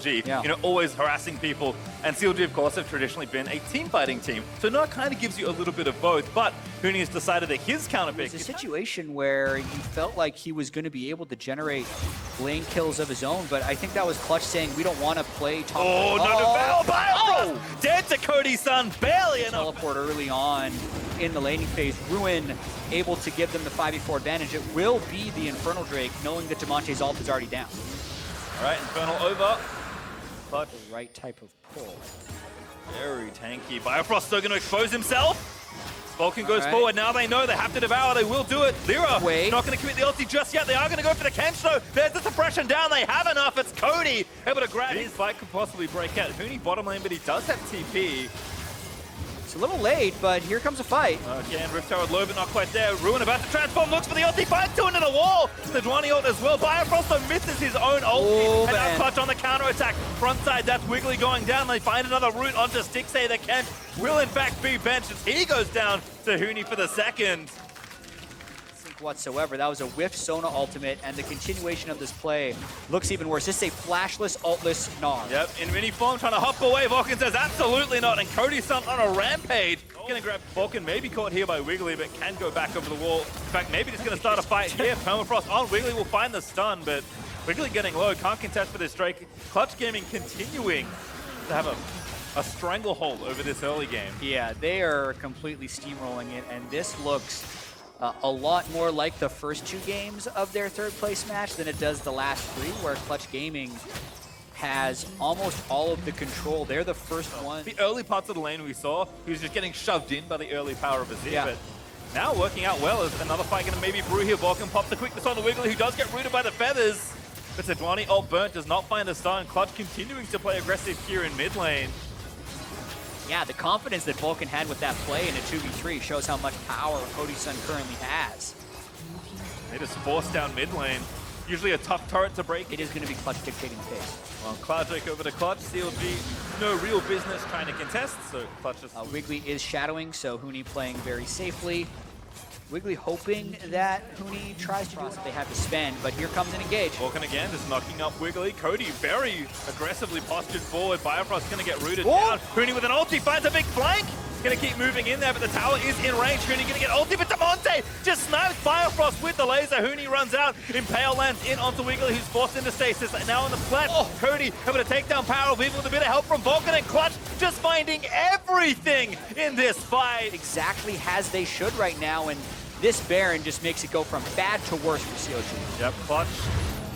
CLG. Yeah. You know, always harassing people. And CLG, of course, have traditionally been a team fighting team. So now it kind of gives you a little bit of both. But Huni has decided that his counter pick It's a situation where you felt like he was going to be able to generate lane kills of his own, but I think that was Clutch saying we don't want to play top. Oh, no, Biofrost! Dead to Cody's son, barely enough. Teleport early on in the laning phase. Ruin able to give them the 5v4 advantage. It will be the Infernal Drake, knowing that Damonte's ult is already down. All right, Infernal over. But The right type of pull. very tanky. Biofrost still going to expose himself. Vulcan goes right. forward. Now they know they have to devour. They will do it. Lyra Wait. not going to commit the ulti just yet. They are going to go for the Kench though. There's the suppression down. They have enough. It's Cody able to grab. His fight could possibly break out. Huni bottom lane, but he does have TP. It's a little late, but here comes a fight. Again, Rift Tower low, but not quite there. Ruin about to transform, looks for the ulti, finds two into the wall. The Dwani ult as well. Biofrost though misses his own ulti. And now Clutch on the counter attack. Front side, that's Wiggly going down. They find another route onto Stixay. The Kent will in fact be benched as he goes down to Huni for the second. Whatsoever. That was a whiff Sona ultimate, and the continuation of this play looks even worse. This is a flashless, ultless Gnar. Yep, in mini form, trying to hop away. Vulcan says absolutely not, and Cody's son on a rampage. Gonna grab Vulcan, maybe caught here by Wiggly, but can go back over the wall. In fact, maybe just gonna start a fight here. Permafrost on Wiggly will find the stun, but Wiggly getting low, can't contest for this Drake. Clutch Gaming continuing to have a stranglehold over this early game. Yeah, they are completely steamrolling it, and this looks a lot more like the first two games of their third place match than it does the last three, where Clutch Gaming has almost all of the control. They're the first one. The early parts of the lane we saw, he was just getting shoved in by the early power of Azir, Yeah. but now working out well. Is another fight going to maybe brew here. Vulcan pops the quickness on the Wiggly, who does get rooted by the feathers. But Sedwani ult burnt, does not find a stun. Clutch continuing to play aggressive here in mid lane. Yeah, the confidence that Vulcan had with that play in a 2v3 shows how much power Cody's son currently has. They just force down mid lane. Usually a tough turret to break. It is going to be Clutch dictating the pace. Well, Cloud Drake over to Clutch. CLG, no real business trying to contest, so Clutch just... Wiggly is shadowing, so Huni playing very safely. Wiggly hoping that Huni tries to do what they have to spend, but here comes an engage. Vulcan again, just knocking up Wiggly. Cody very aggressively postured forward. Biofrost's going to get rooted down. Huni with an ulti finds a big flank. Going to keep moving in there, but the tower is in range. Huni going to get ulti, but Damonte just snipes Biofrost with the laser. Huni runs out. Impale lands in onto Wiggly, who's forced into stasis. Now on the flat, Cody able to take down Power even with a bit of help from Vulcan, and Clutch just finding everything in this fight. Exactly as they should right now, and this Baron just makes it go from bad to worse for CLG. Yep, Clutch.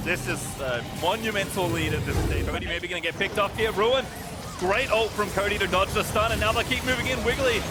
This is a monumental lead at this stage. Cody maybe going to get picked off here. Ruin. Great ult from Cody to dodge the stun, and now they keep moving in. Wiggly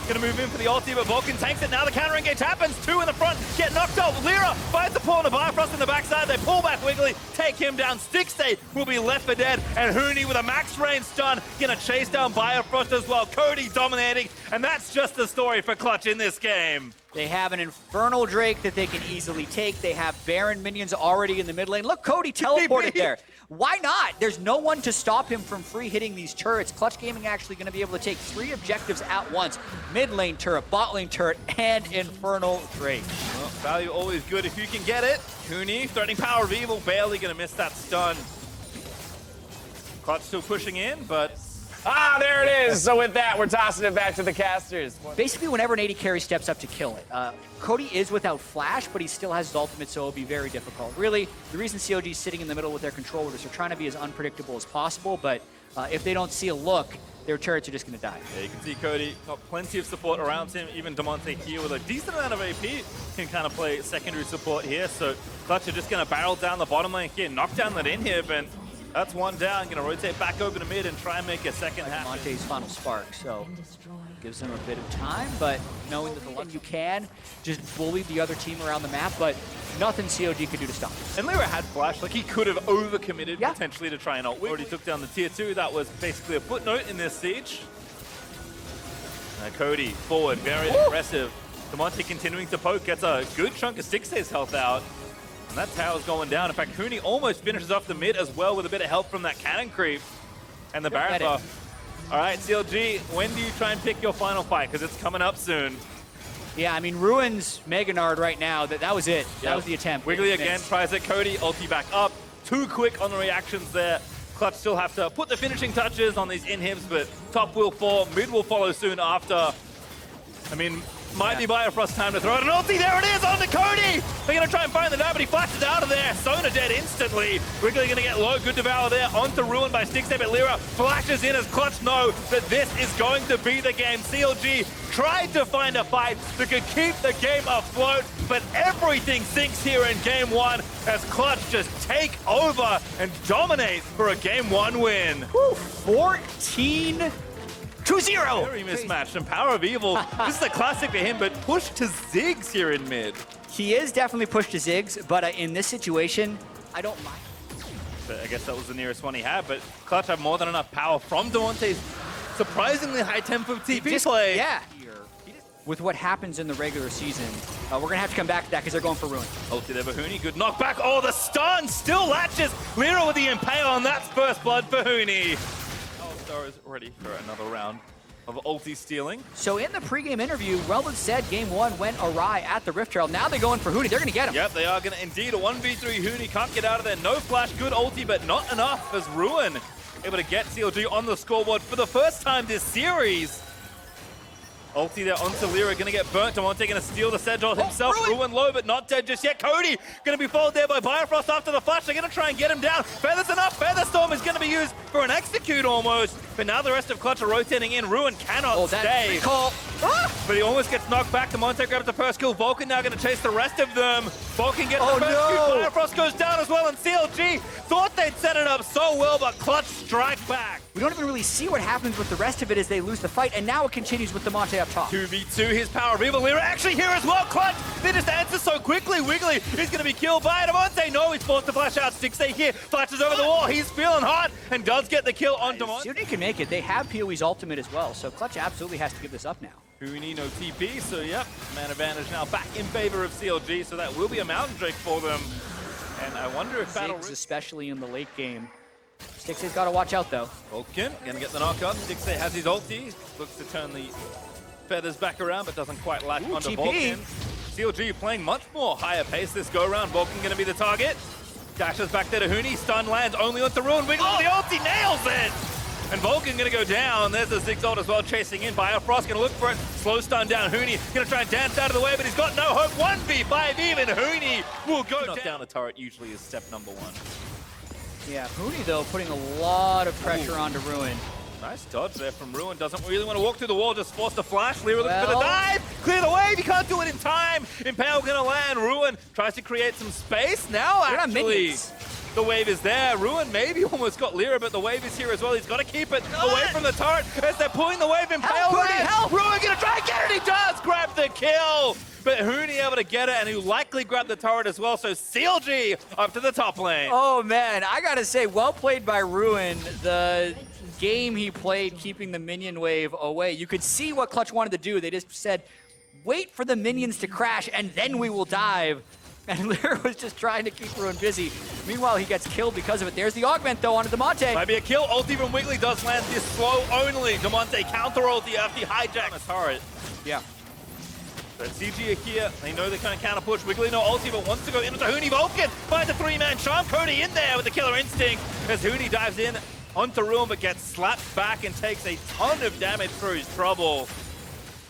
gonna move in for the ulti, but Vulcan tanks it. Now the counter engage happens. Two in the front, get knocked off. Lyra finds the pull on the Biofrost in the backside. They pull back Wiggly, take him down. Stixay will be left for dead, and Huni with a max range stun gonna chase down Biofrost as well. Cody dominating, and that's just the story for Clutch in this game. They have an Infernal Drake that they can easily take. They have Baron minions already in the mid lane. Look, Cody teleported there. Why not? There's no one to stop him from free hitting these turrets. Clutch Gaming actually going to be able to take 3 objectives at once. Mid lane turret, bot lane turret, and Infernal Drake. Well, value always good if you can get it. Huni threatening Power of Evil, barely going to miss that stun. Clutch still pushing in, but... Ah, there it is. So with that, we're tossing it back to the casters. Basically, whenever an AD carry steps up to kill it, Cody is without flash, but he still has his ultimate, so it'll be very difficult. Really, the reason CLG is sitting in the middle with their controller is they're trying to be as unpredictable as possible, but if they don't see a look, their turrets are just going to die. Yeah, you can see Cody got plenty of support around him. Even Damonte here with a decent amount of AP can kind of play secondary support here. So Clutch are just going to barrel down the bottom lane here, knock down that inhib, and that's one down. Going to rotate back over to mid and try and make a second half. Monte's final spark, so gives them a bit of time, but knowing that the one you can just bully the other team around the map, but nothing CLG could do to stop him. And Lyra had flash, like he could have overcommitted potentially to try and ult. We already took down the tier 2. That was basically a footnote in this siege. Cody forward, very aggressive. Damonte continuing to poke, gets a good chunk of Stixay's health out. And that tower's going down. In fact, Huni almost finishes off the mid as well with a bit of help from that cannon creep. And the Baron buff. All right, CLG, when do you try and pick your final fight? Because it's coming up soon. Yeah, I mean, Ruin's Mega Nard right now, that was it. That was the attempt. Wiggly again tries it. Cody, ulti back up. Too quick on the reactions there. Clutch still have to put the finishing touches on these inhibs, but top will fall, mid will follow soon after. I mean, might be Bifrost time to throw it. An ulti, there it is, onto Cody! They're gonna try and find the dive, but he flashes out of there. Sona dead instantly. Wiggly gonna get low, good devour there, onto Ruin by Stickstep, but Lyra flashes in as Clutch know that this is going to be the game. CLG tried to find a fight that could keep the game afloat, but everything sinks here in game one as Clutch just take over and dominate for a game one win. 14-2-0. Very mismatched, and Power of Evil, this is a classic for him, but push to Ziggs here in mid. He is definitely pushed to Ziggs, but in this situation, I don't mind. But I guess that was the nearest one he had, but Clutch have more than enough power from Damonte's surprisingly high tempo TP play. Yeah. With what happens in the regular season, we're going to have to come back to that because they're going for Ruin. Ulti there for Huni, good knockback. Oh, the stun still latches. Lyra with the impale, and that's first blood for Huni. Star is ready for another round of ulti stealing. So in the pregame interview, Weldon said game one went awry at the Rift Trail. Now they're going for Huni. They're going to get him. Yep, they are going to indeed. A 1v3 Huni can't get out of there. No flash, good ulti, but not enough as Ruin able to get CLG on the scoreboard for the first time this series. Ulti there onto Lyra, gonna get burnt. Damonte gonna steal the Sedge himself. Ruin low, but not dead just yet. Cody gonna be followed there by Bifrost after the flash. They're gonna try and get him down. Feathers enough. Featherstorm is gonna be used for an execute almost. But now the rest of Clutch are rotating in. Ruin cannot stay. But he almost gets knocked back. Damonte grabs the first kill. Vulcan now gonna chase the rest of them. Vulcan gets the first kill. Bifrost goes down as well, and CLG thought they'd set it up so well, but Clutch strike back. We don't even really see what happens with the rest of it as they lose the fight, and now it continues with Damonte up top. 2v2, his Power of Evil. Lyra actually here as well. Clutch, they just answer so quickly. Wiggly is going to be killed by Damonte. No, he's forced to flash out. Stickstay here, flashes over the wall. He's feeling hot and does get the kill on Damonte. CLG can make it. They have PoE's ultimate as well, so Clutch absolutely has to give this up now. Huni, no TP, so yep, man advantage now back in favor of CLG, so that will be a Mountain Drake for them. And I wonder if Ziggs, especially in the late game. Stickstay's got to watch out, though. Vulcan gonna get the knockup. Stickstay has his ulti. Looks to turn the feathers back around, but doesn't quite latch onto Vulcan. CLG playing much more higher pace this go-round. Vulcan gonna be the target. Dashes back there to Huni. Stun lands only onto Ruin. Wiggly with the ulti, nails it! And Vulcan gonna go down. There's the Ziggs ult as well, chasing in. Bifrost gonna look for it. Slow stun down. Huni gonna try and dance out of the way, but he's got no hope. 1v5 even. Huni will go down. A turret usually is step number one. Yeah, Huni, though, putting a lot of pressure onto Ruin. Nice dodge there from Ruin. Doesn't really want to walk through the wall, just forced to flash. Lyra looking for the dive. Clear the wave. He can't do it in time. Impale gonna land. Ruin tries to create some space. Now, actually, the wave is there. Ruin maybe almost got Lyra, but the wave is here as well. He's got to keep it away from the turret as they're pulling the wave. Impale lands. Ruin gonna try and get it. He does grab the kill. But Huni able to get it, and who likely grabbed the turret as well, so CLG up to the top lane. Oh, man, I gotta say, well played by Ruin. The game he played keeping the minion wave away. You could see what Clutch wanted to do. They just said, wait for the minions to crash, and then we will dive. And Lyra was just trying to keep Ruin busy. Meanwhile, he gets killed because of it. There's the augment, though, onto Damonte. Might be a kill. Ulti from Wiggly does land this slow only. Damonte counter ulti after he hijacks the turret. Yeah. But CG are here. They know they can't counter push. Wiggly no ulti, but wants to go in with the Huni. Vulcan finds a three-man charm. Cody in there with the killer instinct as Huni dives in onto Ruin, but gets slapped back and takes a ton of damage through his trouble.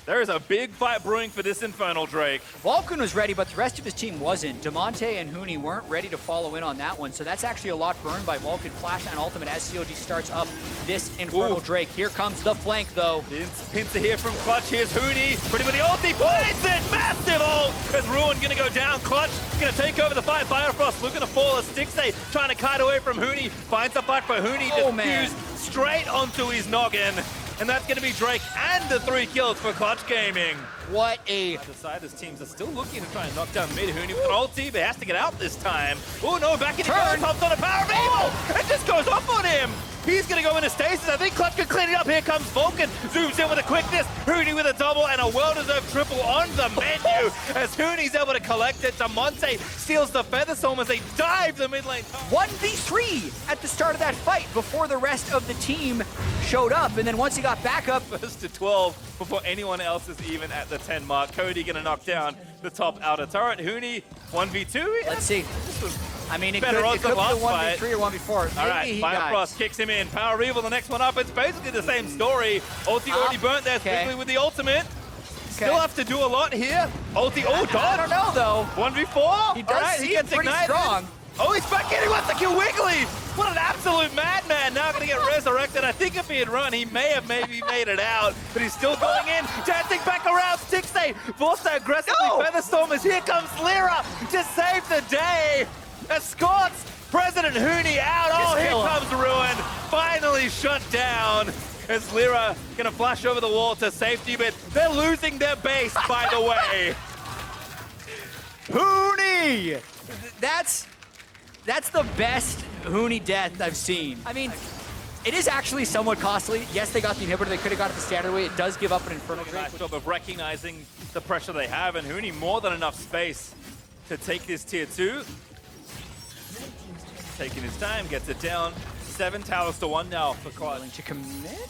There is a big fight brewing for this Infernal Drake. Vulcan was ready, but the rest of his team wasn't. Damonte and Huni weren't ready to follow in on that one, so that's actually a lot burned by Vulcan Flash and Ultimate as CLG starts up this Infernal Drake. Here comes the flank, though. Pincer here from Clutch. Here's Huni. Ready with the ulti. Plays it! Massive ult! As Ruin gonna go down. Clutch gonna take over the fight. Bifrost looking to fall as Stickstay trying to kite away from Huni. Finds the fight for Huni. Diffused straight onto his noggin. And that's going to be Drake and the 3 kills for Clutch Gaming. What a... Deciders teams are still looking to try and knock down mid. Huni with an ulti, but has to get out this time. Oh no, back in he goes, hops on a Power of Evil! It just goes off on him! He's going to go into stasis. I think Clutch can clean it up. Here comes Vulcan. Zooms in with a quickness. Huni with a double and a well-deserved triple on the menu. As Huni's able to collect it. Damonte steals the Featherstorm as they dive the mid lane. 1v3 at the start of that fight before the rest of the team showed up. And then once he got back up... First to 12 before anyone else is even at the 10 mark. Cody going to knock down the top outer turret. Huni 1v2. Let's see. This was I mean, it Better could odds be than a last 1v3 or 1v4. All Maybe right, he Firefrost dies. kicks him in. Power Evil, the next one up. It's basically the same story. Ulti already burnt there, quickly with the ultimate. Still have to do a lot here. Ulti, oh, dodge. I don't know, though. 1v4. He does All right, seem he gets pretty ignited. strong. Oh, he's back in. He wants to kill Wiggly. What an absolute madman. Now going to get resurrected. I think if he had run, he may have maybe made it out. But he's still going in. Dancing back around. Stixay forced to aggressively. Featherstorm as here comes Lyra to save the day. Escorts President Huni out. Oh, here comes Ruin. Finally shut down. As Lyra going to flash over the wall to safety, but they're losing their base, by the way. Huni! That's the best Huni death I've seen. I mean, it is actually somewhat costly. Yes, they got the inhibitor. They could have got it the standard way. It does give up an Infernal Drake. Nice job of recognizing the pressure they have, and Huni more than enough space to take this tier 2. Taking his time, gets it down. 7 towers to 1 now for Quad. Willing to commit?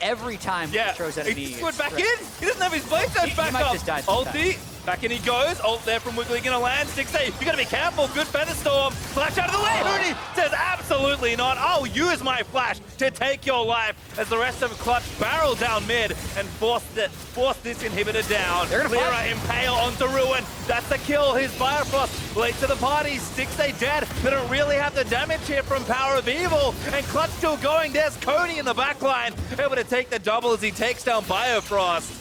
Every time he throws at a knee. He went back in. He doesn't have his blade touch back might up. just die Ulti. Back in he goes. Ult there from Wiggly gonna land. 6-8. You gotta be careful. Good Featherstorm. Flash out of the way. Huni says absolutely not. I'll use my flash to take your life as the rest of Clutch barrel down mid and force this inhibitor down. Lyra impale onto Ruin. That's the kill. His Firefrost late to the party. 6-8 dead. They don't really have the damage here from Power of Evil. And Clutch still going. There's Cody in the backline. Able to take the double as he takes down Biofrost.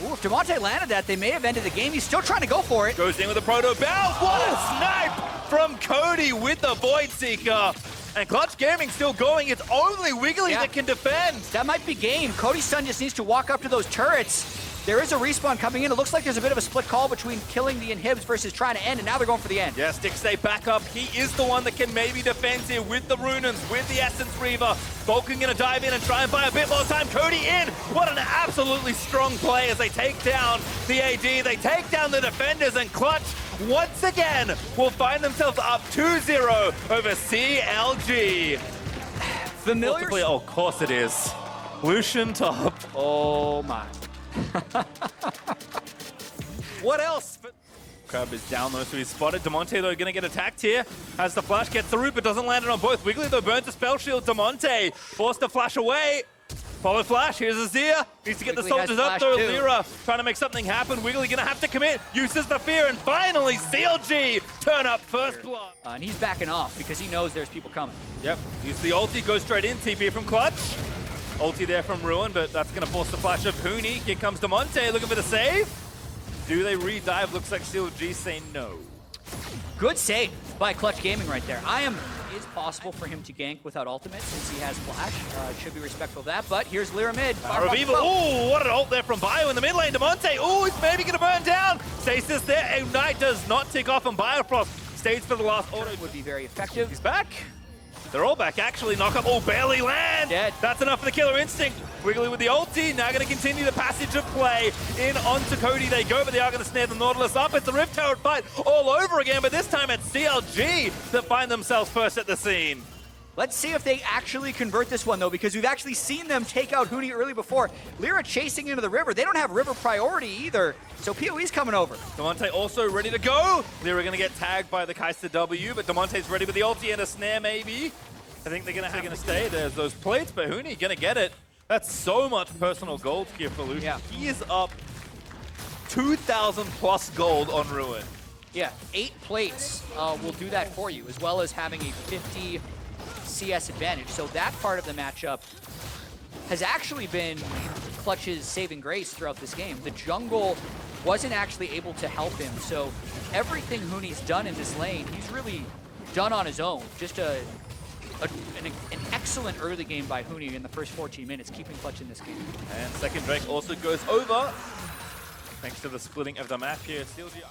Ooh, if Demonte landed that, they may have ended the game. He's still trying to go for it. Goes in with a proto bounce. What a snipe from Cody with the Void Seeker. And Clutch Gaming still going. It's only Wiggly that can defend. That might be game. Cody's son just needs to walk up to those turrets. There is a respawn coming in. It looks like there's a bit of a split call between killing the inhibs versus trying to end, and now they're going for the end. Yeah, Stixay back up. He is the one that can maybe defend here with the Runans, with the Essence Reaver. Vulcan gonna dive in and try and buy a bit more time. Cody in. What an absolutely strong play as they take down the AD. They take down the defenders, and Clutch once again will find themselves up 2-0 over CLG. Familiar. Oh, of course it is. Lucian top. Oh my. What else? Crab is down though, so he's spotted. Demonte though gonna get attacked here. Has the flash, gets through, but doesn't land it on both. Wiggly though burns a spell shield. Demonte forced to flash away. Follow flash, here's Azir. Needs to get Wiggly the soldiers up has though. flash too. Lyra trying to make something happen. Wiggly gonna have to commit. Uses the fear, and finally CLG turn up first blood. And he's backing off because he knows there's people coming. Yep, use the ulti, goes straight in. TP from Clutch. Ulti there from Ruin, but that's going to force the flash of Huni. Here comes Demonte looking for the save. Do they re-dive? Looks like CLG say no. Good save by Clutch Gaming right there. It is possible for him to gank without ultimate since he has flash. Should be respectful of that, but here's Lyra mid. Power of Evil. Ooh, what an ult there from Bio in the mid lane. Demonte, ooh, he's maybe going to burn down. Stasis there. Ignite does not tick off, and Biofrost stays for the last auto. Would be very effective. He's back. They're all back, actually. Knock up, oh, barely land. Dead. That's enough for the Killer Instinct. Wiggly with the ulti, now going to continue the passage of play. In onto Cody they go, but they are going to snare the Nautilus up. It's a Rift Turret fight all over again, but this time it's CLG that find themselves first at the scene. Let's see if they actually convert this one, though, because we've actually seen them take out Huni early before. Lyra chasing into the river. They don't have river priority either, so PoE's coming over. Demonte also ready to go. Lyra going to get tagged by the Kaiser W, but Demonte's ready with the ulti and a snare maybe. I think they're going to stay. There's those plates, but Huni going to get it. That's so much personal gold here for Lucian. Yeah. He is up 2,000 plus gold on Ruin. Yeah, 8 plates will do that for you, as well as having a 50 CS advantage. So that part of the matchup has actually been Clutch's saving grace throughout this game. The jungle wasn't actually able to help him, so everything Huni's done in this lane, he's really done on his own. Just an excellent early game by Huni in the first 14 minutes, keeping Clutch in this game. And second Drake also goes over, thanks to the splitting of the map here. CLG.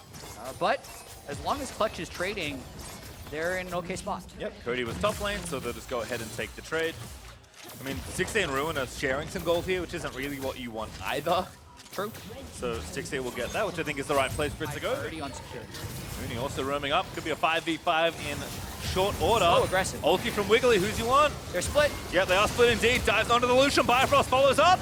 But as long as Clutch is trading, they're in an okay spot. Yep, Cody was top lane, so they'll just go ahead and take the trade. I mean, 6A and Ruin are sharing some gold here, which isn't really what you want either. True. So 6A will get that, which I think is the right place for it to go. Already on security. Mooney also roaming up. Could be a 5v5 in short order. Oh, aggressive. Ulti from Wiggly. Who's you want? They're split. Yeah, they are split indeed. Dives onto the Lucian. Biofrost follows up.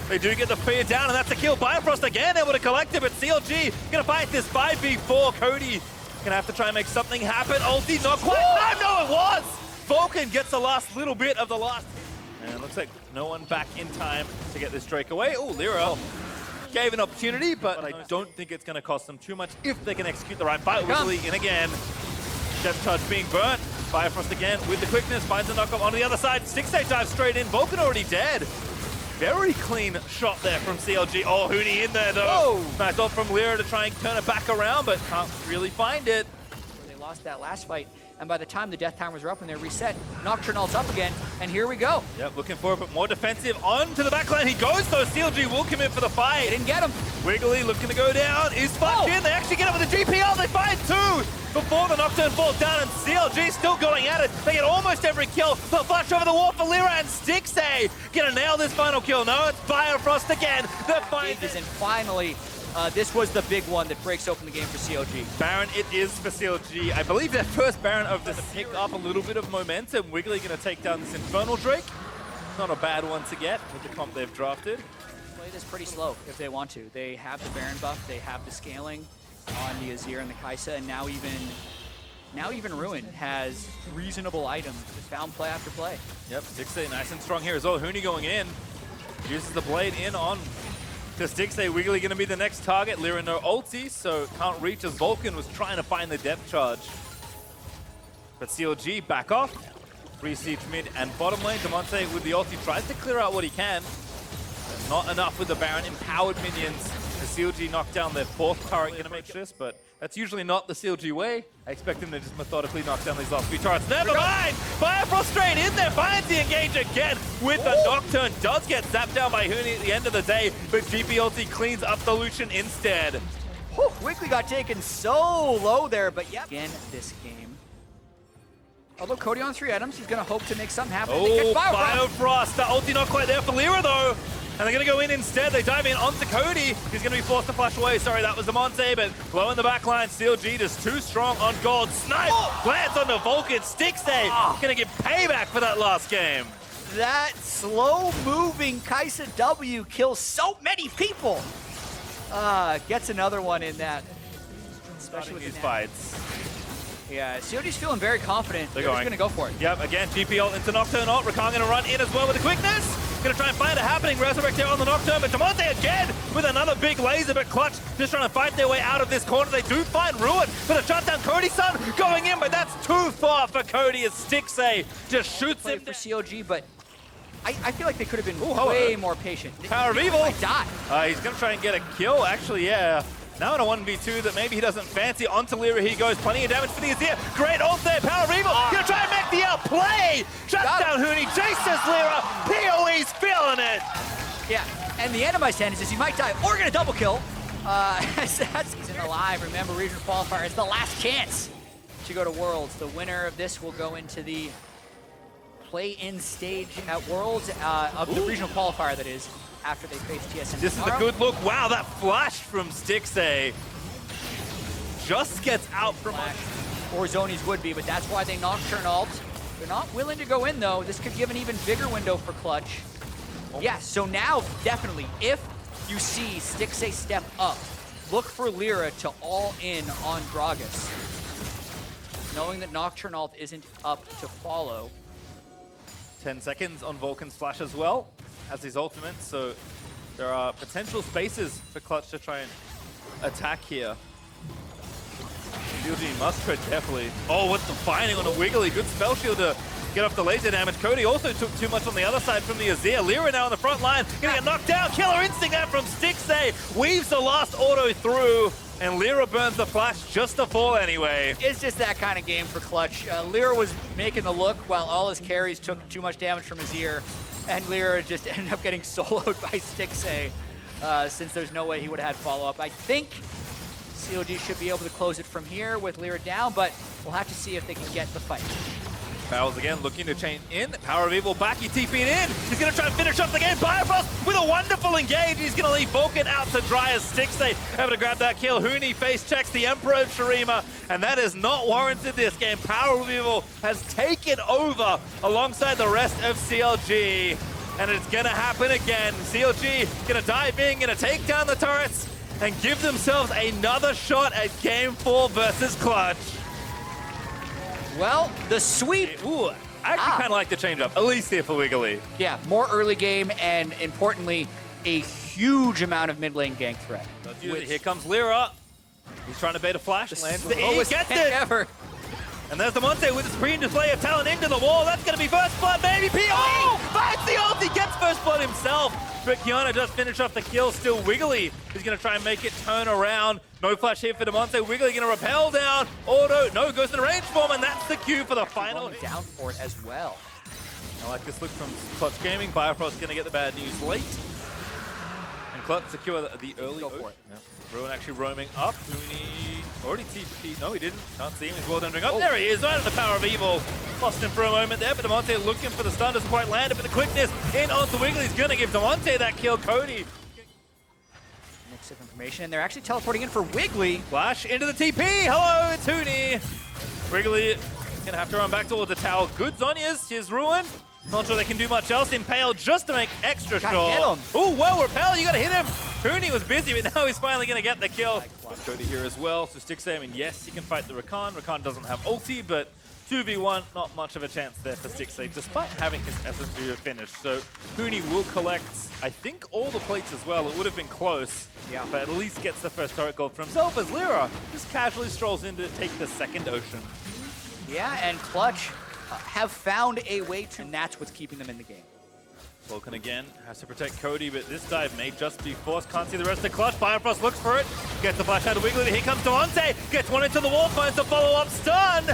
They do get the fear down, and that's a kill. Biofrost again able to collect it, but CLG gonna fight this 5v4. Cody Gonna have to try and make something happen. Ulti, not quite. No, it was! Vulcan gets the last little bit of the last. And it looks like no one back in time to get this Drake away. Oh, Lyra gave an opportunity, but I don't think it's gonna cost them too much if they can execute the right fight. Wiggly in again. Depth charge being burnt. Firefrost again with the quickness, finds the knockup on the other side. Stixxay dives straight in. Vulcan already dead. Very clean shot there from CLG. Oh, Huni in there though. Whoa. Nice ult from Lyra to try and turn it back around, but can't really find it. They lost that last fight, and by the time the death timers were up and they're reset, Nocturnal's up again, and here we go. Yep, looking for it, but more defensive. On to the backline he goes though. CLG will commit for the fight. They didn't get him. Wiggly looking to go down. Is fucked in. They actually get him with the GPL. They find two before the Nocturne falls down, and CLG still going at it. They get almost every kill. The flash over the wall for Lyra, and Stixxay gonna nail this final kill. No, it's Firefrost again. The fight is, and finally, this was the big one that breaks open the game for CLG. Baron, it is for CLG. I believe their first Baron of this pick up a little bit of momentum. Wiggly gonna take down this Infernal Drake. Not a bad one to get with the comp they've drafted. Play this pretty slow if they want to. They have the Baron buff, they have the scaling on the Azir and the Kai'Sa, and now even Ruin has reasonable items. Just found play after play. Yep, Stixxay nice and strong here as well. Huni going in. Uses the blade in on to Stixxay. Wiggly gonna be the next target. Lyra no ulti, so can't reach as Vulcan was trying to find the depth charge. But CLG back off. Re-siege mid and bottom lane. Damonte with the ulti tries to clear out what he can. But not enough with the Baron. Empowered minions. The CLG knocked down their fourth turret, gonna make this, but that's usually not the CLG way. I expect them to just methodically knock down these last few turrets. Never mind! Firefrost straight in there, finds the engage again with the Nocturne. Does get zapped down by Huni at the end of the day, but GP ulti cleans up the Lucian instead. Whew, Wiggly got taken so low there, but yep. Again, this game. Although Cody on 3 items, he's gonna hope to make something happen. Oh, Biofrost! That ulti not quite there for Lyra though. And they're going to go in instead. They dive in onto Cody. He's going to be forced to flash away. Sorry, that was Damonte, but low in the backline. CLG just too strong on gold. Snipe! Glance onto Vulcan. Stixxay going to get payback for that last game. That slow-moving Kai'Sa W kills so many people. Gets another one in that. Especially with these fights. Yeah, CLG's feeling very confident. They're going to go for it. Yep, again, GP ult into Nocturne ult. Rakan going to run in as well with the quickness. Going to try and find it happening. Resurrect there on the Nocturne, but Damonte again with another big laser, but Clutch just trying to fight their way out of this corner. They do find Ruin for the shut down. Cody's son going in, but that's too far for Cody as Stixxay just shoots him. For CLG, but I feel like they could have been way more patient. Power of Evil. Die. He's going to try and get a kill, actually, yeah. Now in a 1v2 that maybe he doesn't fancy. Onto Lyra he goes. Plenty of damage for the Azir. Great ult there. Power of Evil. Gonna try and make the outplay. Shuts down Huni. Chases Lyra. PoE's feeling it. Yeah, and the end of my sentence is he might die or get a double kill. That's season alive. Remember, regional qualifier is the last chance to go to Worlds. The winner of this will go into the play-in stage at Worlds of the regional qualifier, that is, after they face TSM. This is a good look. Wow, that flash from Stixxay just gets out from us. Or Zonies would be, but that's why they Nocturne ult. They're not willing to go in, though. This could give an even bigger window for Clutch. Yeah, so now, definitely, if you see Stixxay step up, look for Lyra to all in on Gragas. Knowing that Nocturne ult isn't up to follow. 10 seconds on Vulcan's flash as well. Has his ultimate, so there are potential spaces for Clutch to try and attack here. CLG must tread carefully. Oh, what's the finding on a Wiggly? Good spell shield to get off the laser damage. Cody also took too much on the other side from the Azir. Lyra now on the front line, gonna get knocked down. Killer instinct there from Stixxay. Weaves the last auto through, and Lyra burns the flash just to fall anyway. It's just that kind of game for Clutch. Lyra was making the look while all his carries took too much damage from Azir. And Lyra just ended up getting soloed by Stixxay since there's no way he would have had follow-up. I think CLG should be able to close it from here with Lyra down, but we'll have to see if they can get the fight. Fowls again looking to chain in. Power of Evil back, he TP'd in. He's going to try and finish off the game. Biofrost with a wonderful engage. He's going to leave Vulcan out to dry as Stixxay able to grab that kill. Huni face checks the Emperor of Shurima, and that is not warranted this game. Power of Evil has taken over alongside the rest of CLG. And it's going to happen again. CLG going to dive in, going to take down the turrets. and give themselves another shot at Game 4 versus Clutch. Well, the sweep. Ooh, I actually kind of like the change-up, at least here for Wiggly. Yeah, more early game and, importantly, a huge amount of mid lane gank threat. Here comes Lyra. He's trying to bait a flash. Lands the E, gets it. Ever. And there's the Monte with the screen display of talent into the wall. That's going to be first blood, maybe. POE finds the ult. He gets first blood himself. But Kiana does finish off the kill. Still Wiggly is going to try and make it turn around. No flash here for the Monte. Wiggly going to rappel down. Auto, no, goes to the range form, and that's the cue for the final. Down for it as well. I like this look from Clutch Gaming. Biofrost going to get the bad news late. And Clutch secure the early. Go for it. Yeah. Ruin actually roaming up. Huni already TP. No, he didn't. Can't see him. He's well done doing up. There he is, right at the power of evil. Lost him for a moment there, but Demonte looking for the stun. Doesn't quite land it, but the quickness in onto Wiggly is going to give Demonte that kill. Cody. Mix of information, and they're actually teleporting in for Wiggly. Flash into the TP. Hello, it's Huni. Wiggly going to have to run back towards the tower. Good Zonias. Here's Ruin. Not sure they can do much else. Impale just to make extra sure. Get him. Ooh, well, Repel, you got to hit him. Huni was busy, but now he's finally going to get the kill. Cody here as well, so Stixay, I mean, yes, he can fight the Rakan. Rakan doesn't have ulti, but 2v1, not much of a chance there for Stixay, despite having his SSV finished. So Huni will collect, I think, all the plates as well. It would have been close, but at least gets the first turret gold for himself as Lyra just casually strolls in to take the second ocean. Yeah, and Clutch have found a way to, and that's what's keeping them in the game. Vulcan again has to protect Cody, but this dive may just be forced. Can't see the rest of Clutch. Biofrost looks for it, gets the flash out of Wiggly. Here comes Demonte, gets one into the wall, finds the follow-up stun.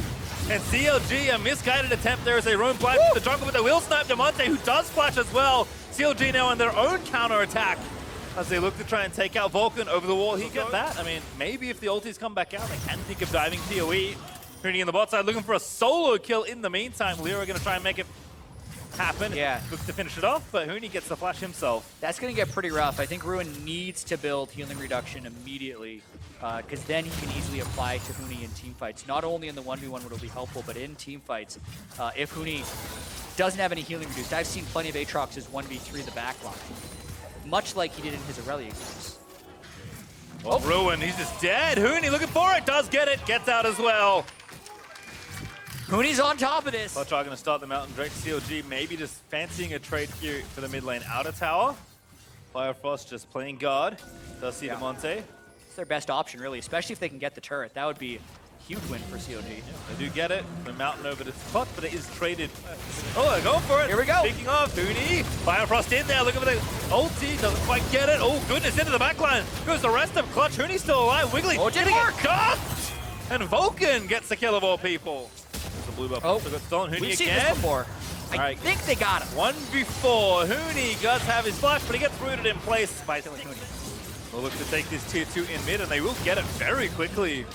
And CLG, a misguided attempt there as they roam blind to the jungle, but they will snipe Demonte, who does flash as well. CLG now on their own counter-attack as they look to try and take out Vulcan over the wall. He get that. I mean, maybe if the ultis come back out, they can think of diving PoE. Huni in the bot side looking for a solo kill in the meantime. Lyra going to try and make it happen. Yeah. Looks to finish it off, but Huni gets the flash himself. That's going to get pretty rough. I think Ruin needs to build healing reduction immediately, because then he can easily apply to Huni in team fights. Not only in the 1v1 would it be helpful, but in team fights. If Huni doesn't have any healing reduced, I've seen plenty of Aatrox's 1v3 the backline, much like he did in his Aurelia games. Oh, Ruin, he's just dead. Huni looking for it, does get it, gets out as well. Huni's on top of this. Clutch are going to start the Mountain Drake. CLG maybe just fancying a trade here for the mid lane outer tower. Firefrost just playing guard. Does see Demonte. It's their best option, really, especially if they can get the turret. That would be a huge win for CLG. Yeah, they do get it. The Mountain over to Clutch, but it is traded. Oh, they're going for it. Here we go. Speaking of, Huni. Firefrost in there, looking for the ulti. Doesn't quite get it. Oh, goodness, into the backline. Goes the rest of Clutch. Huni's still alive. Wiggly. Oh, it didn't work. Dunked! And Vulcan gets the kill of all people. Blue buff. Oh, got stolen. Huni we've seen again. this before. I think they got him. 1v4. Huni does have his flash, but he gets rooted in place by Huni. We'll look to take this tier 2 in mid, and they will get it very quickly.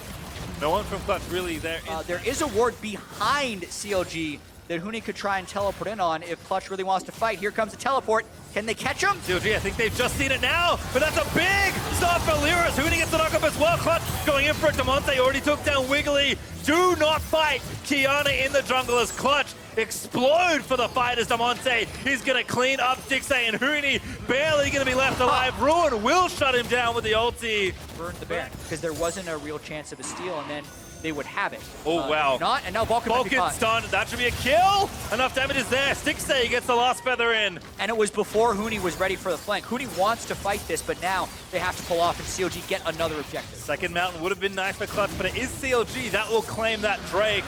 No one from Clutch really there. There is a ward behind CLG that Huni could try and teleport in on if Clutch really wants to fight. Here comes the teleport. Can they catch him? CLG, I think they've just seen it now, but that's a big stop for Lyra. Huni gets the knock up as well. Clutch going in for it. Demonte already took down Wiggly. Do not fight Kiana in the jungle as Clutch explode for the fight as Demonte. He's going to clean up Stixay, and Huni barely going to be left alive. Ruin will shut him down with the ulti. Burned the Baron because there wasn't a real chance of a steal, and then they would have it. Oh, wow. Not, and now Vulcan stunned. That should be a kill. Enough damage is there. Stixay gets the last feather in. And it was before Huni was ready for the flank. Huni wants to fight this, but now they have to pull off and CLG get another objective. Second mountain would have been nice for Clutch, but it is CLG that will claim that Drake.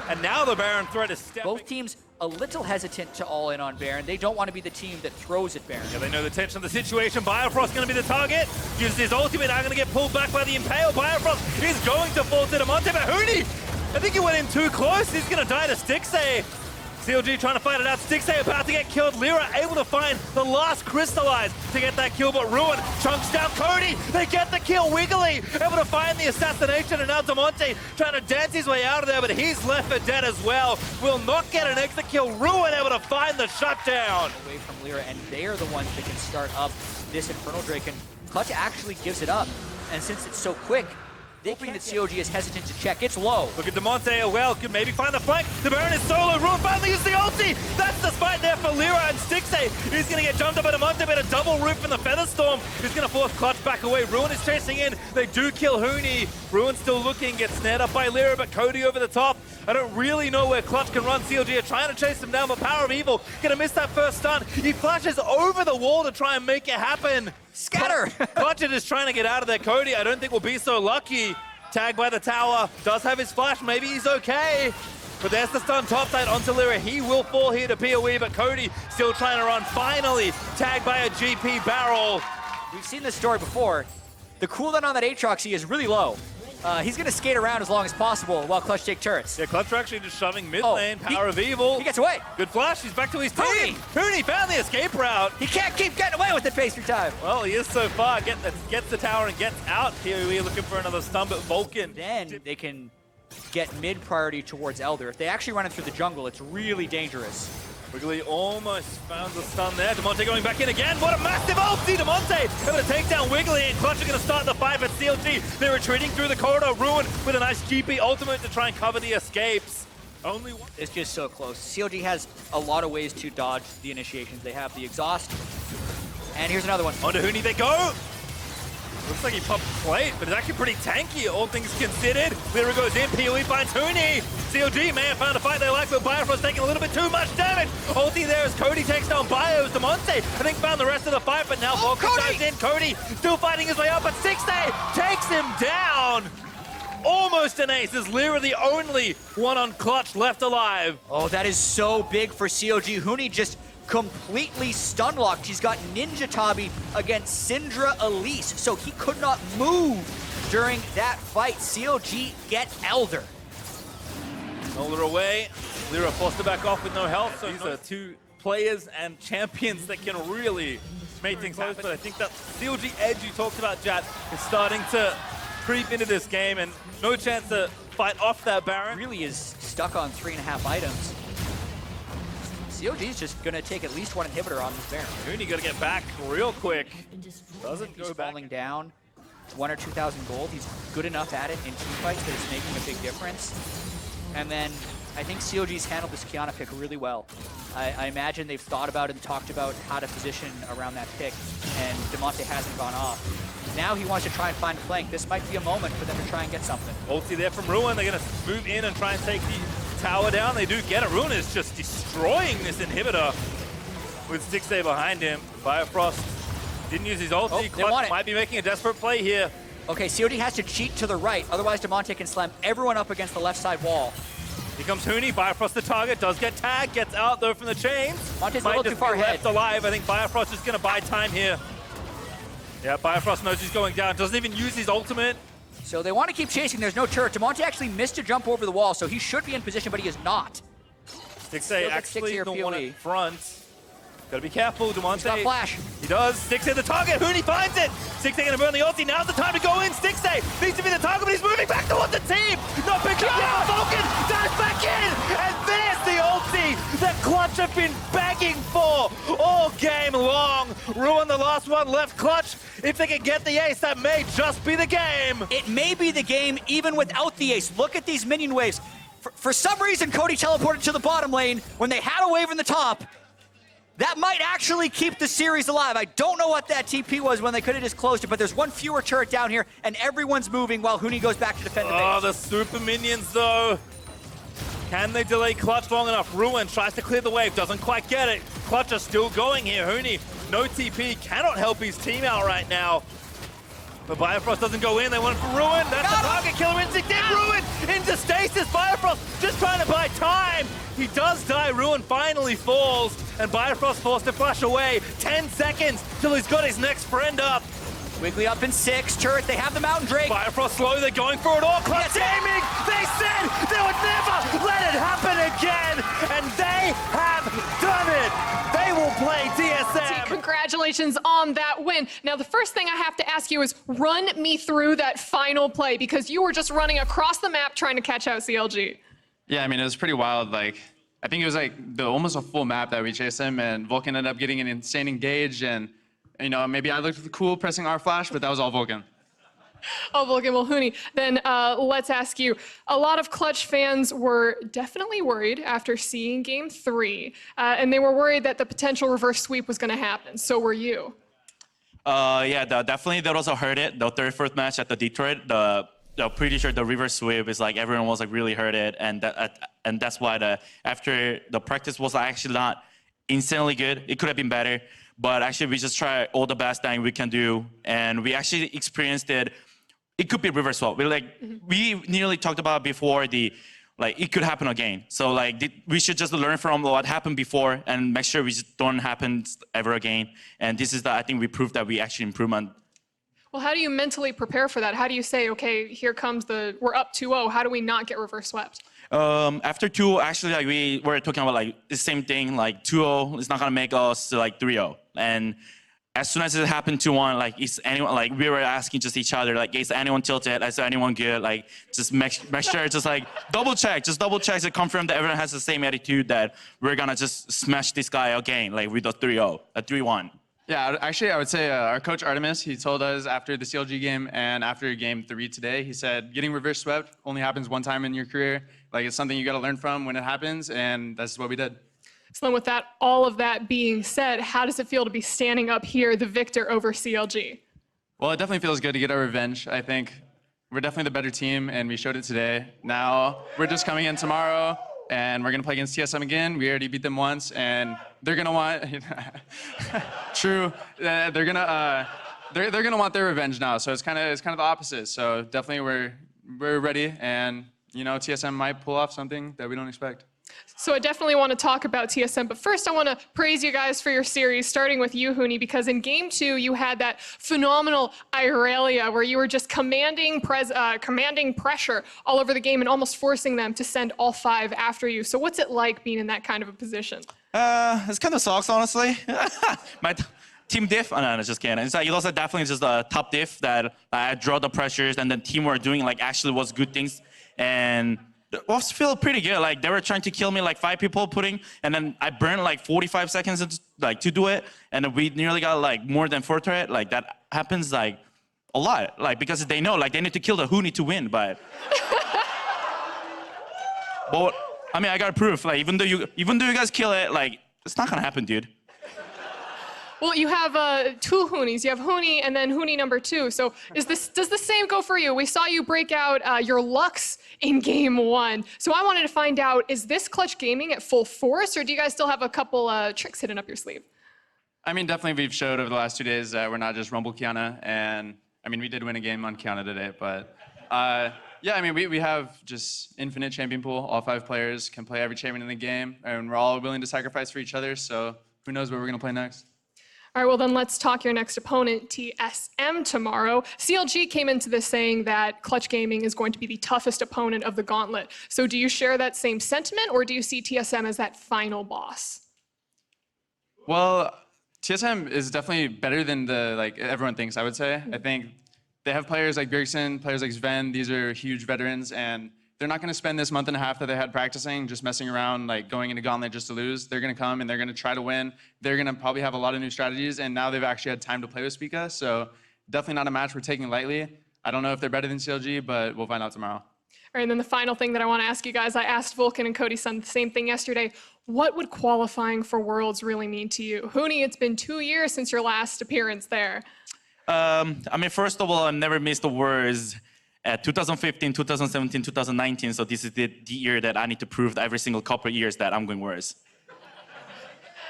And now the Baron threat is stepping. Both teams a little hesitant to all in on Baron. They don't want to be the team that throws at Baron. Yeah, they know the tension of the situation. Biofrost going to be the target. Uses his ultimate, now going to get pulled back by the Impale. Biofrost is going to fall to Demonte, but Huni, I think he went in too close. He's going to die to Stixay. CLG trying to fight it out. Stixay about to get killed. Lyra able to find the last crystallize to get that kill, but Ruin chunks down Cody. They get the kill. Wiggly able to find the assassination, and now Demonte trying to dance his way out of there, but he's left for dead as well. Will not get an exit kill. Ruin able to find the shutdown. Away from Lyra, and they are the ones that can start up this Infernal Drake, and Clutch actually gives it up. And since it's so quick, Hoping that CLG is hesitant to check. It's low. Look at Demonte, well, could maybe find the flank. The Baron is solo. Ruin finally uses the ulti. That's the spike there for Lyra, and Stixxay is going to get jumped up by Demonte, but a double root from the Featherstorm is going to force Clutch back away. Ruin is chasing in. They do kill Huni. Ruin still looking, gets snared up by Lyra, but Cody over the top. I don't really know where Clutch can run. CLG are trying to chase him down, but Power of Evil going to miss that first stun. He flashes over the wall to try and make it happen. Scatter! Clutch is trying to get out of there. Cody, I don't think will be so lucky. Tagged by the tower, does have his flash, maybe he's okay. But there's the stun topside onto Lyra. He will fall here to PoE, but Cody still trying to run. Finally, tagged by a GP barrel. We've seen this story before. The cooldown on that Aatrox is really low. He's going to skate around as long as possible while Clutch take turrets. Yeah, Clutch are actually just shoving mid lane. Power of Evil. He gets away. Good flash. He's back to his team. Huni found the escape route. He can't keep getting away with it pastry time. Well, he is so far. Gets the tower and gets out. PoE looking for another stun, but Vulcan. Then they can get mid priority towards Elder. If they actually run it through the jungle, it's really dangerous. Wiggly almost found the stun there. Demonte going back in again. What a massive ulti! Demonte able to take down Wiggly, and Clutch are going to start the fight, but CLG, they're retreating through the corridor. Ruin with a nice GP ultimate to try and cover the escapes. Only one. It's just so close. CLG has a lot of ways to dodge the initiations. They have the exhaust. And here's another one. Onto Huni they go. Looks like he popped plate, but it's actually pretty tanky, all things considered. Lyra goes in, PoE finds Huni. CLG may have found a fight they like, but Biofrost taking a little bit too much damage. Ulti there as Cody takes down Bios. Demonte, I think, found the rest of the fight, but now Vulcan dives in. Cody still fighting his way up, but Stixxay takes him down. Almost an ace, as Lyra the only one on Clutch left alive. Oh, that is so big for CLG. Huni just completely stun locked. She's got Ninja Tabi against Syndra Elise, so he could not move during that fight. CLG get Elder. Elder away. Lyra forced to back off with no health, so these are two players and champions that can really make things happen. But I think that CLG edge you talked about, Jat, is starting to creep into this game, and no chance to fight off that Baron. Really is stuck on 3.5 items. CLG is just going to take at least one inhibitor on this Baron. Huni got to get back real quick. Doesn't go back. Falling down 1,000 or 2,000 gold. He's good enough at it in team fights that it's making a big difference. And then I think CLG's handled this Kiana pick really well. I imagine they've thought about and talked about how to position around that pick, and Demonte hasn't gone off. Now he wants to try and find a flank. This might be a moment for them to try and get something. Ulti there from Ruin. They're going to move in and try and take the tower down. They do get it. Ruin is just destroying this inhibitor with Stixxay behind him. Biofrost didn't use his ulti. Clutch might be making a desperate play here. Okay, COD has to cheat to the right. Otherwise, Demonte can slam everyone up against the left side wall. Here comes Huni. Biofrost the target. Does get tagged. Gets out though from the chains. Monte's a little too far ahead. Left alive. I think Biofrost is going to buy time here. Yeah, Biofrost knows he's going down. Doesn't even use his ultimate. So they want to keep chasing. There's no turret. Demonte actually missed a jump over the wall, so he should be in position, but he is not. Stixxay actually the one in front. Gotta be careful, Demonte. He's got flash. He does. Stixxay the target. Huni finds it. Stixxay gonna burn the ulti. Now's the time to go in. Stixxay needs to be the target, but he's moving back towards the team. Not picking up now. Vulcan dives back in. And there's the ulti that Clutch have been begging for all game long. Ruin the last one left. Clutch, if they can get the ace, that may just be the game. It may be the game even without the ace. Look at these minion waves. For some reason, Cody teleported to the bottom lane when they had a wave in the top. That might actually keep the series alive. I don't know what that TP was when they could have just closed it, but there's one fewer turret down here, and everyone's moving while Huni goes back to defend the base. Oh, the super minions, though. Can they delay Clutch long enough? Ruin tries to clear the wave, doesn't quite get it. Clutch are still going here. Huni, no TP, cannot help his team out right now. But Biofrost doesn't go in. They want it for Ruin. That's the target. Killer Instinct in. Ruin into stasis. Biofrost just trying to buy time. He does die. Ruin finally falls. And Biofrost forced to flash away. 10 seconds till he's got his next friend up. Wiggly up in 6. Turret, they have the Mountain Drake. Biofrost slow. They're going for it all. Clutch aiming. They said they would never let it happen again. And they have done it. They will play DSM. Congratulations on that win. Now, the first thing I have to ask you is run me through that final play, because you were just running across the map trying to catch out CLG. Yeah, I mean, it was pretty wild. Like, I think it was like almost a full map that we chased him, and Vulcan ended up getting an insane engage, and, you know, maybe I looked cool pressing R flash, but that was all Vulcan. Oh, Vulcan Mulhooney. Then let's ask you, a lot of Clutch fans were definitely worried after seeing Game 3, and they were worried that the potential reverse sweep was going to happen. So were you? Yeah, definitely that also hurt it. The 34th match at the Detroit, pretty sure the reverse sweep is like everyone was like really hurt it, and that's why after the practice was actually not insanely good. It could have been better, but actually we just try all the best thing we can do, and we actually experienced it. It could be reverse swap. We nearly talked about before it could happen again. So we should just learn from what happened before and make sure we just don't happen ever again. And this is I think we proved that we actually improved on. Well, how do you mentally prepare for that? How do you say, okay, here comes we're up 2-0. How do we not get reverse swept? After 2-0, actually, we were talking about the same thing. 2-0 is not gonna make us 3-0. And as soon as it happened 2-1, is anyone we were asking just each other, is anyone tilted? Is anyone good? Just make sure, just double check to confirm that everyone has the same attitude that we're gonna just smash this guy again, with a 3-0, a 3-1. Yeah, actually, I would say our coach Artemis, he told us after the CLG game and after Game 3 today, he said getting reverse swept only happens one time in your career. It's something you got to learn from when it happens, and that's what we did. So then with all of that being said, how does it feel to be standing up here, the victor over CLG? Well, it definitely feels good to get our revenge. I think we're definitely the better team, and we showed it today. Now we're just coming in tomorrow, and we're gonna play against TSM again. We already beat them once, and they're gonna want. True. They're gonna want their revenge now. So it's kind of the opposite. So definitely we're ready, and TSM might pull off something that we don't expect. So I definitely want to talk about TSM, but first I want to praise you guys for your series, starting with you, Hooney, because in Game 2 you had that phenomenal Irelia where you were just commanding pressure all over the game and almost forcing them to send all 5 after you. So what's it like being in that kind of a position? It's kind of sucks, honestly. My team diff? Oh, no, just kidding. It was definitely just a top diff that I draw the pressures, and then team were doing actually was good things, and it was feel pretty good. They were trying to kill me 5 people and then I burned 45 seconds to do it, and then we nearly got more than 4 turret. That happens a lot. Because they know they need to kill the Hooney to win, but but I mean I got proof. Even though you guys kill it, it's not gonna happen, dude. Well, you have 2 Hoonies. You have Hooney and then Hooney number 2. So does the same go for you? We saw you break out your Lux in Game 1. So I wanted to find out, is this Clutch Gaming at full force, or do you guys still have a couple tricks hidden up your sleeve? I mean, definitely we've showed over the last 2 days that we're not just Rumble Kiana, and I mean, we did win a game on Kiana today, but yeah, I mean, we have just infinite champion pool. All 5 players can play every champion in the game, and we're all willing to sacrifice for each other, so who knows what we're gonna play next. All right, well then let's talk your next opponent, TSM, tomorrow. CLG came into this saying that Clutch Gaming is going to be the toughest opponent of the gauntlet. So do you share that same sentiment, or do you see TSM as that final boss? Well, TSM is definitely better than everyone thinks, I would say. I think they have players like Bjergsen, players like Sven. These are huge veterans, and they're not going to spend this month and a half that they had practicing just messing around, going into Gauntlet just to lose. They're going to come and they're going to try to win. They're going to probably have a lot of new strategies, and now they've actually had time to play with Spica, so definitely not a match we're taking lightly. I don't know if they're better than CLG, but we'll find out tomorrow. All right, and then the final thing that I want to ask you guys, I asked Vulcan and Cody Sun the same thing yesterday. What would qualifying for Worlds really mean to you? Hooney, it's been 2 years since your last appearance there. I mean, first of all, I've never missed the Worlds. 2015, 2017, 2019, so this is the year that I need to prove every single couple of years that I'm going worse.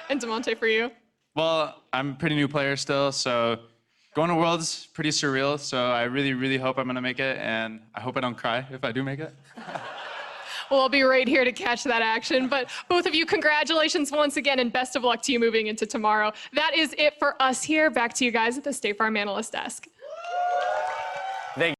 And Demonte, for you? Well, I'm a pretty new player still, so going to Worlds pretty surreal, so I really, really hope I'm going to make it, and I hope I don't cry if I do make it. Well, I'll be right here to catch that action, but both of you, congratulations once again, and best of luck to you moving into tomorrow. That is it for us here. Back to you guys at the State Farm Analyst Desk.